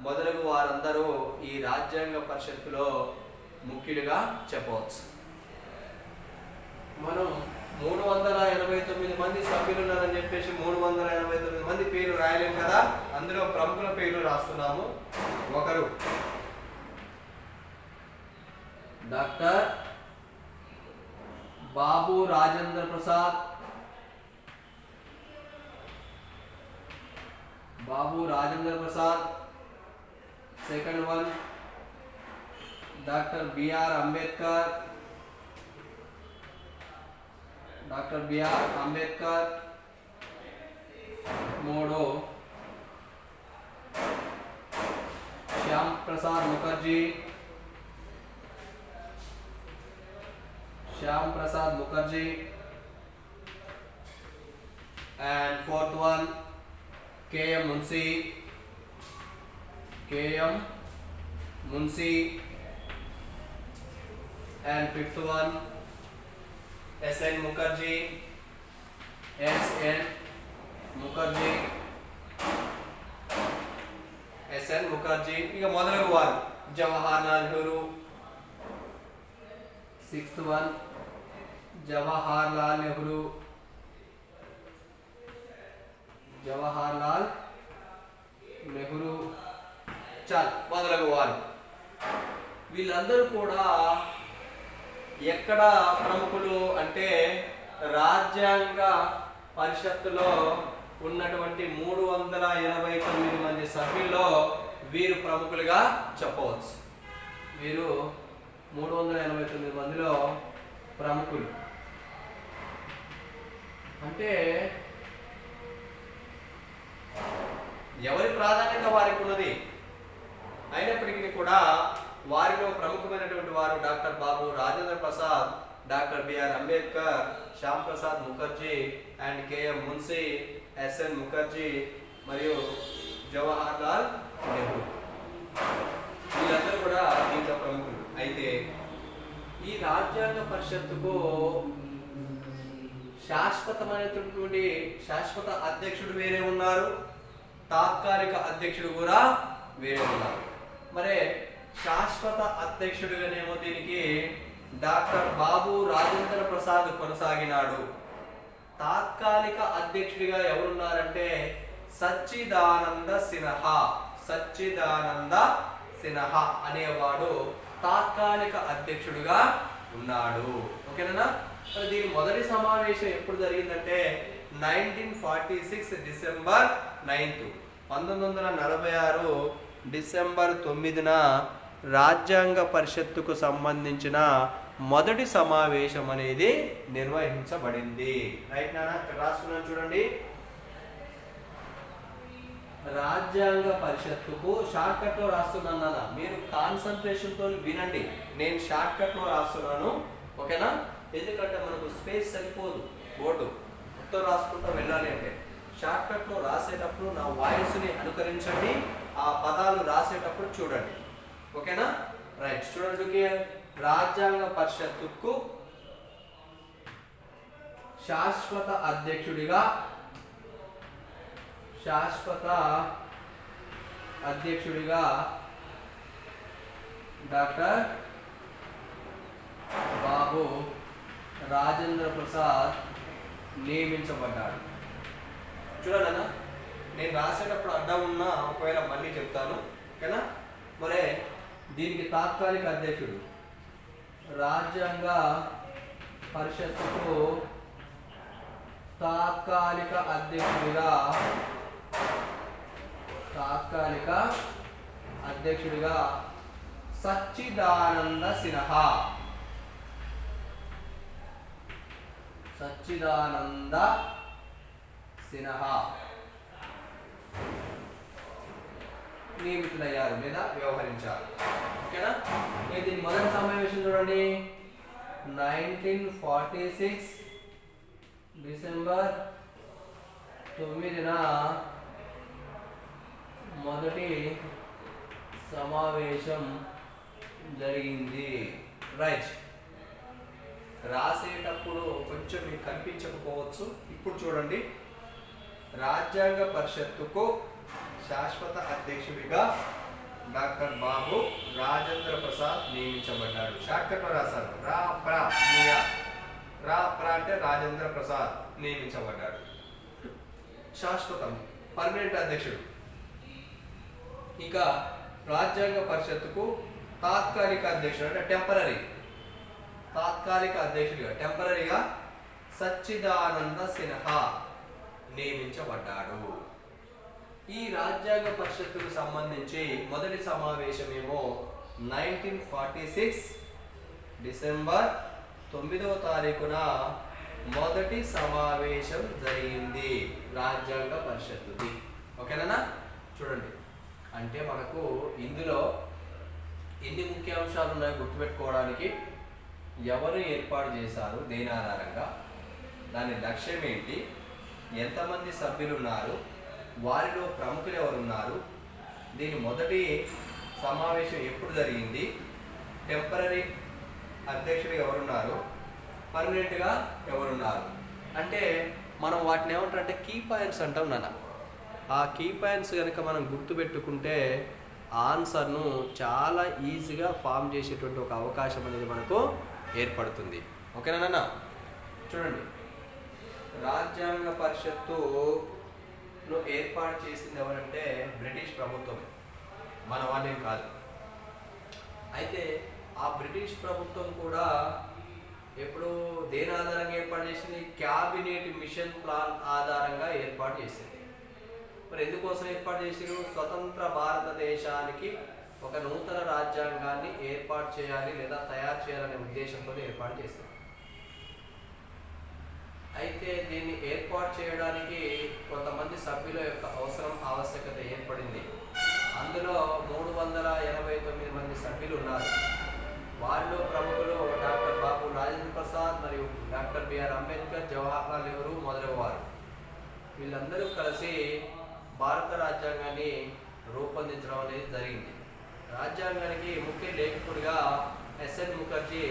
మొదలగు వారందరూ ఈ రాజ్యాంగ పరిషత్తులో ముఖ్యులుగా చెప్పవచ్చు. మనం 389 మంది సభ్యులు ఉన్నారని చెప్పేసి 389 మంది పేర్లు రాయలేము కదా. అందులో ప్రముఖుల పేర్లు రాస్తున్నాము. ఒకరు doctor Babu Rajendra Prasad, second one doctor BR Ambedkar, మూడో Shyam Prasad Mukherjee, and fourth one KM Munshi, and fifth one SN Mukherjee, ఇక మొదలగు వారు జవహర్లాల్ నెహ్రూ, సిక్స్త్ వన్ జవహర్లాల్ నెహ్రూ చాలు మొదలగు వారు. వీళ్ళందరూ కూడా ఎక్కడ ప్రముఖులు అంటే రాజ్యాంగ పరిషత్తులో ఉన్నటువంటి 389 మంది సభ్యుల్లో వీరు ప్రముఖులుగా చెప్పవచ్చు. వీరు 389 మందిలో ప్రముఖులు. అంటే ఎవరి ప్రాధాన్యత వారికి ఉన్నది. అయినప్పటికీ కూడా వారిలో ప్రముఖమైనటువంటి వారు doctor Babu Rajendra Prasad, doctor BR Ambedkar, Shyam Prasad Mukherjee and KM Munshi, SN Mukherjee మరియు జవహర్ లాల్ నెహ్రూ. వీళ్ళందరూ కూడా దీంట్లో ప్రముఖులు. అయితే ఈ రాజ్యాంగ పరిషత్తుకు శాశ్వత అధ్యక్షుడు వేరే ఉన్నారు, తాత్కాలిక అధ్యక్షుడు కూడా వేరే ఉన్నారు. మరి శాశ్వత అధ్యక్షుడిగానేమో దీనికి డాక్టర్ బాబు రాజేంద్ర ప్రసాద్ కొనసాగినాడు. తాత్కాలిక అధ్యక్షుడిగా ఎవరున్నారంటే సచ్చిదానంద సిన్హా అనేవాడు తాత్కాలిక అధ్యక్షుడిగా ఉన్నాడు. ఓకేనా? దీని మొదటి సమావేశం ఎప్పుడు జరిగిందంటే 1946 డిసెంబర్ 9, 1946 డిసెంబర్ 9న రాజ్యాంగ పరిషత్తుకు సంబంధించిన మొదటి సమావేశం అనేది నిర్వహించబడింది. రైట్ నాన్న, ఇక్కడ రాస్తున్నాను చూడండి. రాజ్యాంగ పరిషత్తుకు షార్ట్ కట్ లో రాస్తున్నాను నాన్న, మీరు కాన్సన్ట్రేషన్ తో వినండి. నేను షార్ట్ కట్ లో రాస్తున్నాను, ఓకేనా? ఎందుకంటే మనకు స్పేస్ సరిపోదు, బోర్డు మొత్తం రాసుకుంటూ వెళ్ళాలి అంటే షార్ట్ కట్ లో రాసేటప్పుడు నా వాయిస్ ని అనుకరించండి, ఆ పదాలు రాసేటప్పుడు చూడండి. ఓకేనా? రైట్, చూడండి. రాజ్యాంగ పరిషత్తుకు శాశ్వత అధ్యక్షుడిగా డాక్టర్ బాబు రాజేంద్ర ప్రసాద్ నియమించబడ్డాడు. చూడాలన్నా, నేను రాసేటప్పుడు అడ్డం ఉన్నా ఒకవేళ మళ్ళీ చెప్తాను, ఓకేనా? మరి దీనికి తాత్కాలిక అధ్యక్షుడు, రాజ్యాంగ పరిషత్తుకు తాత్కాలిక అధ్యక్షుడిగా సచ్చిదానంద సిన్హా నియమితులయ్యారు లేదా వ్యవహరించారు. ఓకేనా? దీని మొదటి సమావేశం చూడండి, 1946 డిసెంబర్ 9న మొదటి సమావేశం జరిగింది. రైట్, రాసేటప్పుడు కొంచెం మీకు కనిపించకపోవచ్చు. ఇప్పుడు చూడండి, రాజ్యాంగ పరిషత్తుకు శాశ్వత అధ్యక్షుడిగా డాక్టర్ బాబు రాజేంద్ర ప్రసాద్ నియమించబడ్డాడు. షార్ట్కట్లో రాశారు, రా అంటే రాజేంద్ర ప్రసాద్ నియమించబడ్డాడు. శాశ్వతం, పర్మనెంట్ అధ్యక్షుడు. ఇక రాజ్యాంగ పరిషత్తుకు తాత్కాలిక అధ్యక్షుడు అంటే టెంపరరీగా సచ్చిదానంద సిన్హా నియమించబడ్డాడు. ఈ రాజ్యాంగ పరిషత్తుకు సంబంధించి మొదటి సమావేశమేమో 1946 డిసెంబర్ 9వ తారీఖున మొదటి సమావేశం జరిగింది రాజ్యాంగ పరిషత్తుది. ఓకేనా? చూడండి, అంటే మనకు ఇందులో ఎన్ని ముఖ్యాంశాలు ఉన్నాయో గుర్తుపెట్టుకోవడానికి, ఎవరు ఏర్పాటు చేశారు, దేని ఆధారంగా, దాని లక్ష్యం ఏంటి, ఎంతమంది సభ్యులు ఉన్నారు, వారిలో ప్రముఖులు ఎవరున్నారు, దీని మొదటి సమావేశం ఎప్పుడు జరిగింది, టెంపరరీ అధ్యక్షుడు ఎవరున్నారు, పర్మనెంట్గా ఎవరున్నారు, అంటే మనం వాటిని ఏమంటారంటే కీ పాయింట్స్ అంటాం నాన్న. ఆ కీ పాయింట్స్ కనుక మనం గుర్తుపెట్టుకుంటే ఆన్సర్ను చాలా ఈజీగా ఫామ్ చేసేటువంటి ఒక అవకాశం అనేది మనకు ఏర్పడుతుంది. ఓకేనా నాన్న? చూడండి, రాజ్యాంగ పరిషత్తును ఏర్పాటు చేసింది ఎవరంటే బ్రిటిష్ ప్రభుత్వం, మన వాళ్ళేం కాదు. అయితే ఆ బ్రిటిష్ ప్రభుత్వం కూడా ఎప్పుడు దేని ఆధారంగా ఏర్పాటు చేసింది, క్యాబినెట్ మిషన్ ప్లాన్ ఆధారంగా ఏర్పాటు చేసింది. మరి ఎందుకోసం ఏర్పాటు చేసారు, స్వతంత్ర భారతదేశానికి ఒక నూతన రాజ్యాంగాన్ని ఏర్పాటు చేయాలి లేదా తయారు చేయాలనే ఉద్దేశంతో ఏర్పాటు చేశారు. అయితే దీన్ని ఏర్పాటు చేయడానికి కొంతమంది సభ్యుల యొక్క ఆవశ్యకత ఏర్పడింది. అందులో 389 మంది సభ్యులు ఉన్నారు. వారిలో ప్రముఖులు డాక్టర్ బాబు రాజేంద్ర ప్రసాద్ మరియు డాక్టర్ బిఆర్ అంబేద్కర్, జవహర్లాల్ నెహ్రూ మొదలగువారు. వీళ్ళందరూ కలిసి భారత రాజ్యాంగాన్ని రూపొందించడం అనేది జరిగింది. రాజ్యాంగానికి ముఖ్య లేఖకుడిగా ఎస్ఎన్ ముఖర్జీ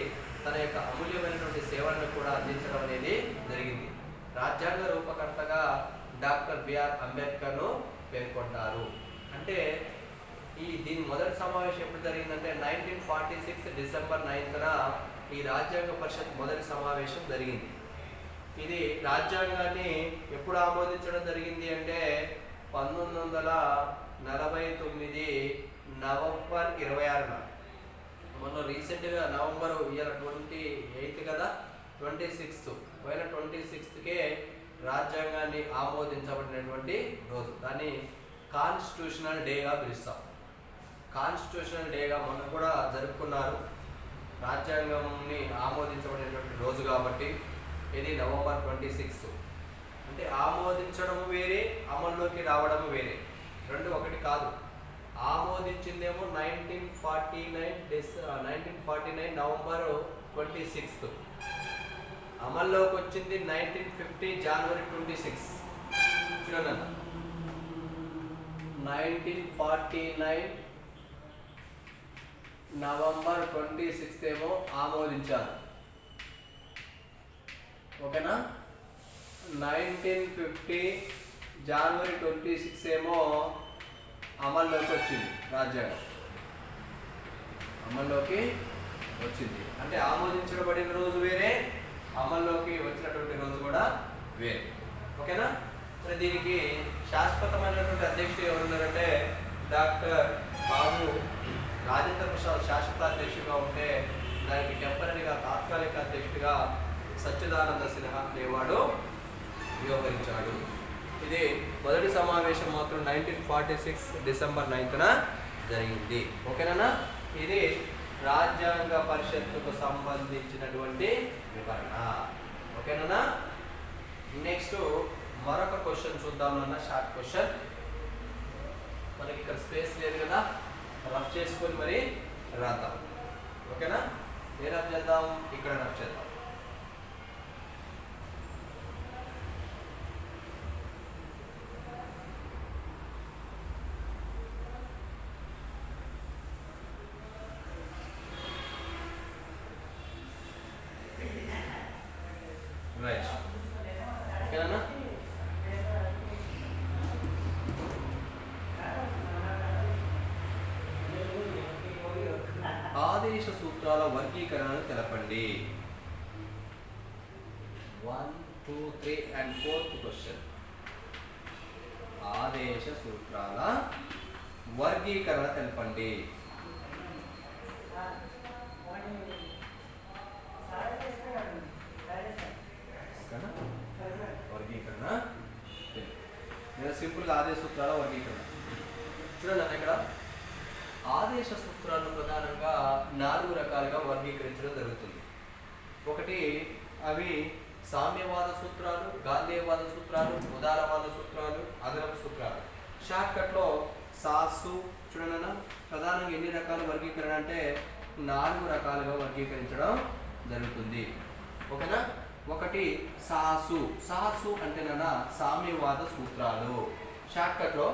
తన యొక్క అమూల్యమైనటువంటి సేవలను కూడా అందించడం అనేది జరిగింది. రాజ్యాంగ రూపకర్తగా డాక్టర్ బిఆర్ అంబేద్కర్ను పేర్కొంటారు. అంటే దీని మొదటి సమావేశం ఎప్పుడు జరిగిందంటే 1946 డిసెంబర్ 9న ఈ రాజ్యాంగ పరిషత్ మొదటి సమావేశం జరిగింది. ఇది రాజ్యాంగాన్ని ఎప్పుడు ఆమోదించడం జరిగింది అంటే 1949 నవంబర్ 26న. మొన్న రీసెంట్గా నవంబర్ 28 కదా, 26 పోయిన 26కే రాజ్యాంగాన్ని ఆమోదించబడినటువంటి రోజు. దాన్ని కాన్స్టిట్యూషనల్ డేగా పిలుస్తాం. కాన్స్టిట్యూషనల్ డేగా మొన్న కూడా జరుపుకున్నారు. రాజ్యాంగంని ఆమోదించబడినటువంటి రోజు కాబట్టి ఇది నవంబర్ 26. అంటే ఆమోదించడము వేరే, అమల్లోకి రావడము వేరే, రెండు ఒకటి కాదు. ఆమోదించిందేమో 1949 నవంబర్ 26. అమల్లోకి వచ్చింది 1950 జనవరి 26. చూడండి, 1949 నవంబర్ 26 ఏమో ఆమోదించారు. ఓకేనా? 1950 జనవరి 26 ఏమో అమల్లోకి వచ్చింది. రాజ్యాంగం అమల్లోకి వచ్చింది. అంటే ఆమోదించబడిన రోజు వేరే, అమల్లోకి వచ్చినటువంటి రోజు కూడా వేరే. ఓకేనా? మరి దీనికి శాశ్వతమైనటువంటి అధ్యక్షుడు ఎవరున్నారంటే డాక్టర్ బాబు రాజేంద్ర ప్రసాద్ శాశ్వత అధ్యక్షుడిగా ఉంటే, దానికి టెంపరీగా తాత్కాలిక అధ్యక్షుడిగా సచ్చిదానంద సిన్హా అనేవాడు వ్యవహరించాడు. ఇది మొదటి సమావేశం మాత్రం 1946 డిసెంబర్ 9న జరిగింది. ఓకేనా? ఇది రాజ్యాంగ పరిషత్తుకు సంబంధించినటువంటి వివరణ. ఓకేనా? నెక్స్ట్ మరొక క్వశ్చన్ చూద్దాం అన్న, షార్ట్ క్వశ్చన్. మనకి ఇక్కడ స్పేస్ లేదు కదా, రఫ్ చేసుకొని మరి రాద్దాం. ఓకేనా? ఏ రఫ్ చేద్దాం? ఇక్కడ రఫ్ చేద్దాం. రైట్. ఓకేనా? ఆదేశ సూత్రాల వర్గీకరణను తెలపండి. 1, 2, 3 and 4th క్వశ్చన్. ఆదేశ సూత్రాల వర్గీకరణ తెలపండి. వర్గీకరణ సింపుల్గా ఆదేశ సూత్రాల వర్గీకరణ చూడండి. అన్న ఇక్కడ ఆదేశ సూత్రాలను ప్రధానంగా 4 రకాలుగా వర్గీకరించడం జరుగుతుంది. ఒకటి, అవి సామ్యవాద సూత్రాలు, గాంధేయవాద సూత్రాలు, ఉదారవాద సూత్రాలు, అదనపు సూత్రాలు. షార్ట్కట్లో సాసు. చూడండి, ప్రధానంగా ఎన్ని రకాల వర్గీకరణ అంటే 4 రకాలుగా వర్గీకరించడం జరుగుతుంది. ఓకేనా? ఒకటి సాసు. సాసు అంటే సామ్యవాద సూత్రాలు. షార్ట్కట్లో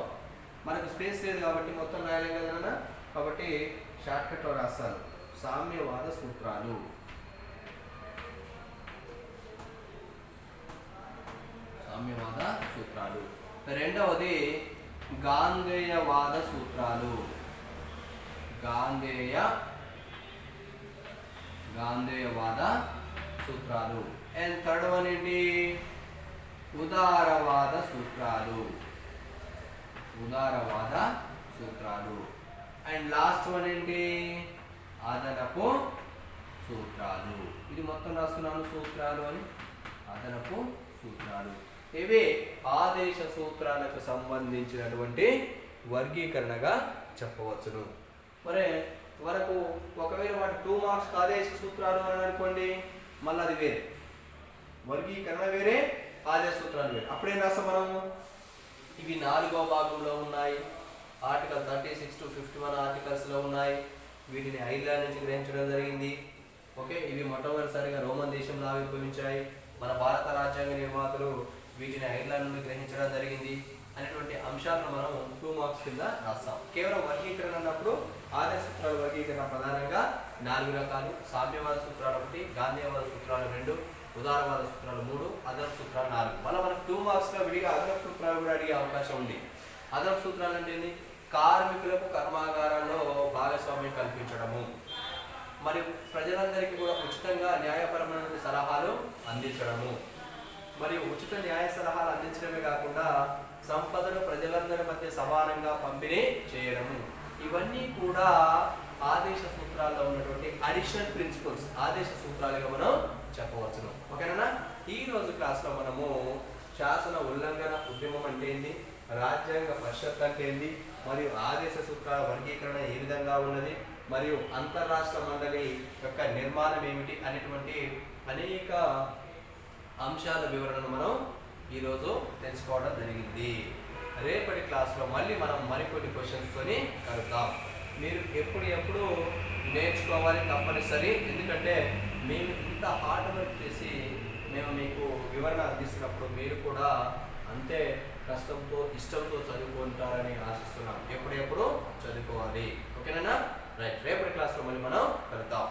మనకు స్పేస్ లేదు కాబట్టి మొత్తం రాయలేం కదా, కాబట్టి షార్ట్కట్లో రాస్తాను. సామ్యవాద సూత్రాలు. సామ్యవాద సూత్రాలు. రెండవది గాంధేయవాద సూత్రాలు. గాంధేయవాద సూత్రాలు. అండ్ థర్డ్ వన్ ఏంటి? ఉదారవాద సూత్రాలు. ఉదారవాద సూత్రాలు. అండ్ లాస్ట్ వన్ ఏంటి? అదనపు సూత్రాలు. ఇది మొత్తం రాస్తున్నాను సూత్రాలు అని. అదనపు సూత్రాలు. ఇవి ఆదేశ సూత్రాలకు సంబంధించినటువంటి వర్గీకరణగా చెప్పవచ్చును. మరి వరకు ఒకవేళ వాటి 2 మార్క్స్ ఆదేశ సూత్రాలు అని అనుకోండి, మళ్ళీ అది వేరే. వర్గీకరణ వేరే, ఆదేశ సూత్రాలు వేరే. అప్పుడేం రాస్తాం మనము, ఇవి 4వ భాగంలో ఉన్నాయి, ఆర్టికల్ 36 to 51 ఆర్టికల్స్లో ఉన్నాయి. వీటిని ఐర్లాండ్ నుంచి గ్రహించడం జరిగింది. ఓకే, ఇవి మొట్టమొదటిసారిగా రోమన్ దేశంలో ఆవిర్భవించాయి. మన భారత రాజ్యాంగ నిర్మాతలు వీటిని ఐర్లాండ్ నుండి గ్రహించడం జరిగింది అనేటువంటి అంశాలను మనం 2 మార్క్స్ కింద రాస్తాం. కేవలం వర్గీకరణ అన్నప్పుడు ఆదేశ సూత్రాల వర్గీకరణ ప్రధానంగా 4 రకాలు. సామ్యవాద సూత్రాలు 1, గాంధీవాద సూత్రాలు 2, ఉదారవాద సూత్రాలు 3, అదనపు సూత్రాలు 4. మనకు 2 మార్క్స్ లో విడిగా అదనపు సూత్రాలు కూడా అడిగే అవకాశం ఉంది. అదనపు సూత్రాలు అంటే ఏంటి? కార్మికులకు కర్మాగారాల్లో భాగస్వామ్యం కల్పించడము, మరియు ప్రజలందరికీ కూడా ఉచితంగా న్యాయపరమైన సలహాలు అందించడము, మరియు ఉచిత న్యాయ సలహాలు అందించడమే కాకుండా సంపదను ప్రజలందరి మధ్య సమానంగా పంపిణీ చేయడము. ఇవన్నీ కూడా ఆదేశ సూత్రాల్లో ఉన్నటువంటి అడిషనల్ ప్రిన్సిపల్స్, ఆదేశ సూత్రాలుగా మనం చెప్పవచ్చును. ఓకేనా? ఈ రోజు క్లాస్లో మనము శాసన ఉల్లంఘన ఉద్యమం అంటే ఏంటి, రాజ్యాంగ పరిషత్ అంటే ఏంటి, మరియు ఆదేశ సూత్రాల వర్గీకరణ ఏ విధంగా ఉన్నది, మరియు అంతర్రాష్ట్ర మండలి యొక్క నిర్మాణం ఏమిటి అనేటువంటి అనేక అంశాల వివరణను మనం ఈరోజు తెలుసుకోవడం జరిగింది. రేపటి క్లాస్లో మళ్ళీ మనం మరికొన్ని క్వశ్చన్స్తోని కలుద్దాం. మీరు ఎప్పుడు నేర్చుకోవాలి తప్పనిసరి, ఎందుకంటే మేము ఇంత హార్డ్ వర్క్ చేసి మేము మీకు వివరణ అందిస్తున్నప్పుడు మీరు కూడా అంతే కష్టంతో ఇష్టంతో చదువుకుంటారని ఆశిస్తున్నాం. ఎప్పుడెప్పుడు చదువుకోవాలి. ఓకేనా? రైట్, రేపటి క్లాస్లో మళ్ళీ మనం కలుద్దాం.